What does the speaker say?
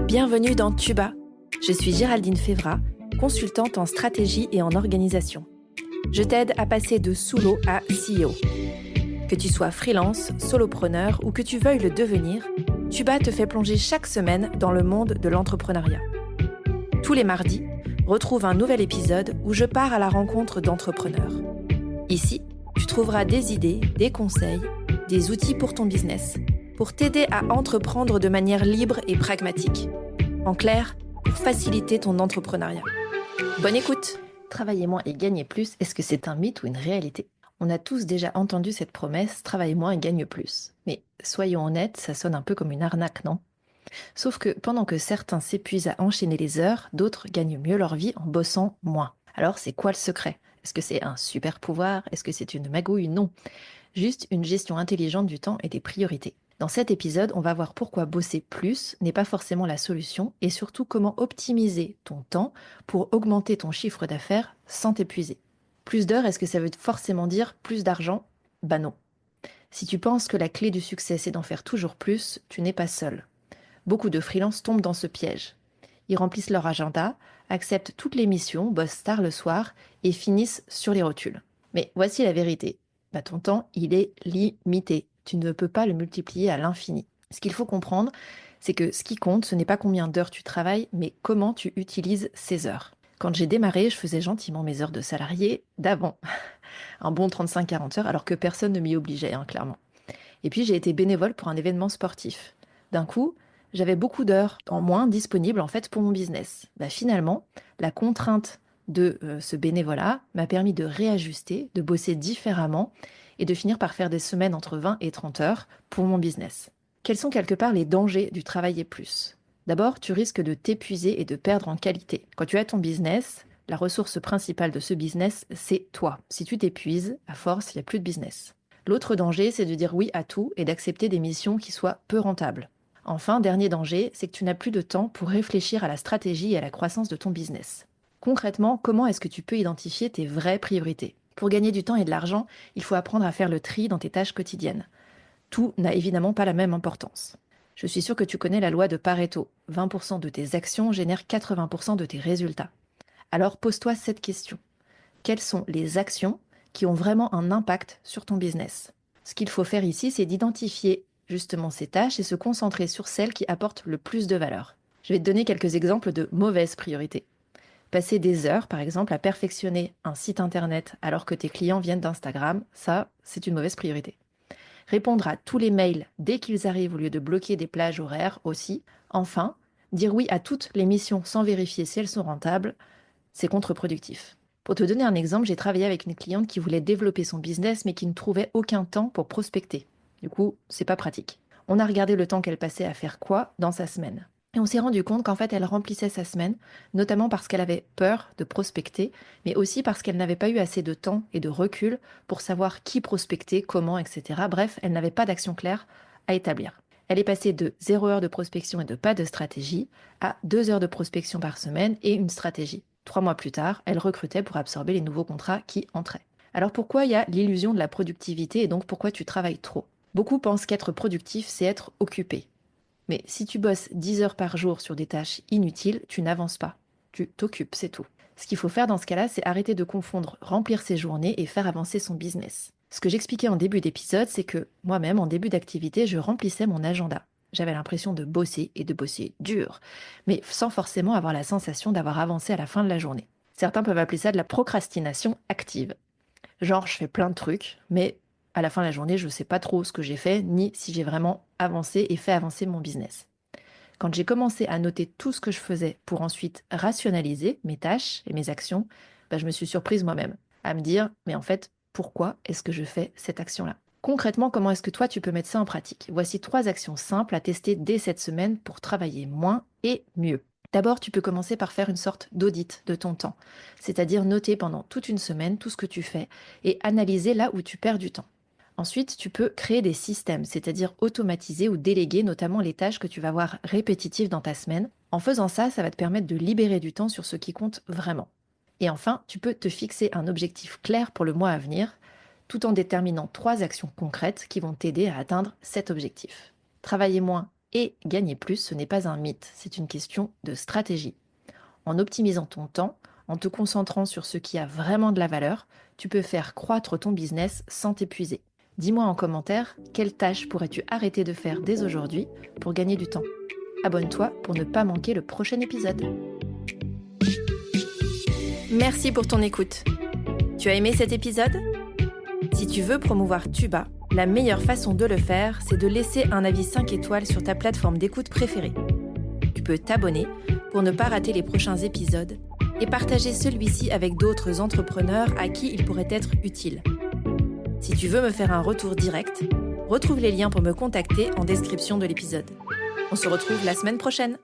Bienvenue dans Tuba. Je suis Géraldine Févra, consultante en stratégie et en organisation. Je t'aide à passer de sous-l'eau à CEO. Que tu sois freelance, solopreneur ou que tu veuilles le devenir, Tuba te fait plonger chaque semaine dans le monde de l'entrepreneuriat. Tous les mardis, retrouve un nouvel épisode où je pars à la rencontre d'entrepreneurs. Ici, tu trouveras des idées, des conseils, des outils pour ton business, pour t'aider à entreprendre de manière libre et pragmatique. En clair, pour faciliter ton entrepreneuriat. Bonne écoute! Travailler moins et gagner plus, est-ce que c'est un mythe ou une réalité? On a tous déjà entendu cette promesse, travaille moins et gagne plus. Mais soyons honnêtes, ça sonne un peu comme une arnaque, non? Sauf que pendant que certains s'épuisent à enchaîner les heures, d'autres gagnent mieux leur vie en bossant moins. Alors c'est quoi le secret? Est-ce que c'est un super pouvoir? Est-ce que c'est une magouille? Non. Juste une gestion intelligente du temps et des priorités. Dans cet épisode, on va voir pourquoi bosser plus n'est pas forcément la solution et surtout comment optimiser ton temps pour augmenter ton chiffre d'affaires sans t'épuiser. Plus d'heures, est-ce que ça veut forcément dire plus d'argent? Bah non. Si tu penses que la clé du succès c'est d'en faire toujours plus, tu n'es pas seul. Beaucoup de freelances tombent dans ce piège. Ils remplissent leur agenda, acceptent toutes les missions, bossent tard le soir et finissent sur les rotules. Mais voici la vérité. Ton temps, il est limité. Tu ne peux pas le multiplier à l'infini. Ce qu'il faut comprendre, c'est que ce qui compte, ce n'est pas combien d'heures tu travailles, mais comment tu utilises ces heures. Quand j'ai démarré, je faisais gentiment mes heures de salarié d'avant. Un bon 35-40 heures, alors que personne ne m'y obligeait, clairement. Et puis j'ai été bénévole pour un événement sportif. D'un coup, j'avais beaucoup d'heures en moins disponibles en fait pour mon business. Finalement, la contrainte de ce bénévolat m'a permis de réajuster, de bosser différemment et de finir par faire des semaines entre 20 et 30 heures pour mon business. Quels sont quelque part les dangers du travailler plus? D'abord, tu risques de t'épuiser et de perdre en qualité. Quand tu as ton business, la ressource principale de ce business, c'est toi. Si tu t'épuises, à force, il n'y a plus de business. L'autre danger, c'est de dire oui à tout et d'accepter des missions qui soient peu rentables. Enfin, dernier danger, c'est que tu n'as plus de temps pour réfléchir à la stratégie et à la croissance de ton business. Concrètement, comment est-ce que tu peux identifier tes vraies priorités? Pour gagner du temps et de l'argent, il faut apprendre à faire le tri dans tes tâches quotidiennes. Tout n'a évidemment pas la même importance. Je suis sûre que tu connais la loi de Pareto. 20% de tes actions génèrent 80% de tes résultats. Alors pose-toi cette question. Quelles sont les actions qui ont vraiment un impact sur ton business? Ce qu'il faut faire ici, c'est d'identifier justement ces tâches et se concentrer sur celles qui apportent le plus de valeur. Je vais te donner quelques exemples de mauvaises priorités. Passer des heures, par exemple, à perfectionner un site internet alors que tes clients viennent d'Instagram, ça, c'est une mauvaise priorité. Répondre à tous les mails dès qu'ils arrivent au lieu de bloquer des plages horaires aussi. Enfin, dire oui à toutes les missions sans vérifier si elles sont rentables, c'est contre-productif. Pour te donner un exemple, j'ai travaillé avec une cliente qui voulait développer son business mais qui ne trouvait aucun temps pour prospecter. Du coup, c'est pas pratique. On a regardé le temps qu'elle passait à faire quoi dans sa semaine. Et on s'est rendu compte qu'en fait, elle remplissait sa semaine, notamment parce qu'elle avait peur de prospecter, mais aussi parce qu'elle n'avait pas eu assez de temps et de recul pour savoir qui prospecter, comment, etc. Bref, elle n'avait pas d'action claire à établir. Elle est passée de 0 heure de prospection et de pas de stratégie à 2 heures de prospection par semaine et une stratégie. 3 mois plus tard, elle recrutait pour absorber les nouveaux contrats qui entraient. Alors pourquoi il y a l'illusion de la productivité et donc pourquoi tu travailles trop? Beaucoup pensent qu'être productif, c'est être occupé. Mais si tu bosses 10 heures par jour sur des tâches inutiles, tu n'avances pas. Tu t'occupes, c'est tout. Ce qu'il faut faire dans ce cas-là, c'est arrêter de confondre remplir ses journées et faire avancer son business. Ce que j'expliquais en début d'épisode, c'est que moi-même, en début d'activité, je remplissais mon agenda. J'avais l'impression de bosser et de bosser dur, mais sans forcément avoir la sensation d'avoir avancé à la fin de la journée. Certains peuvent appeler ça de la procrastination active. Genre, je fais plein de trucs, mais à la fin de la journée, je ne sais pas trop ce que j'ai fait, ni si j'ai vraiment avancé et fait avancer mon business. Quand j'ai commencé à noter tout ce que je faisais pour ensuite rationaliser mes tâches et mes actions, je me suis surprise moi-même à me dire, mais en fait, pourquoi est-ce que je fais cette action-là? Concrètement, comment est-ce que toi, tu peux mettre ça en pratique? Voici 3 actions simples à tester dès cette semaine pour travailler moins et mieux. D'abord, tu peux commencer par faire une sorte d'audit de ton temps, c'est-à-dire noter pendant toute une semaine tout ce que tu fais et analyser là où tu perds du temps. Ensuite, tu peux créer des systèmes, c'est-à-dire automatiser ou déléguer notamment les tâches que tu vas voir répétitives dans ta semaine. En faisant ça, ça va te permettre de libérer du temps sur ce qui compte vraiment. Et enfin, tu peux te fixer un objectif clair pour le mois à venir, tout en déterminant 3 actions concrètes qui vont t'aider à atteindre cet objectif. Travailler moins Et gagner plus, ce n'est pas un mythe, c'est une question de stratégie. En optimisant ton temps, en te concentrant sur ce qui a vraiment de la valeur, tu peux faire croître ton business sans t'épuiser. Dis-moi en commentaire, quelle tâche pourrais-tu arrêter de faire dès aujourd'hui pour gagner du temps? Abonne-toi pour ne pas manquer le prochain épisode. Merci pour ton écoute. Tu as aimé cet épisode? Si tu veux promouvoir Tuba, la meilleure façon de le faire, c'est de laisser un avis 5 étoiles sur ta plateforme d'écoute préférée. Tu peux t'abonner pour ne pas rater les prochains épisodes et partager celui-ci avec d'autres entrepreneurs à qui il pourrait être utile. Si tu veux me faire un retour direct, retrouve les liens pour me contacter en description de l'épisode. On se retrouve la semaine prochaine.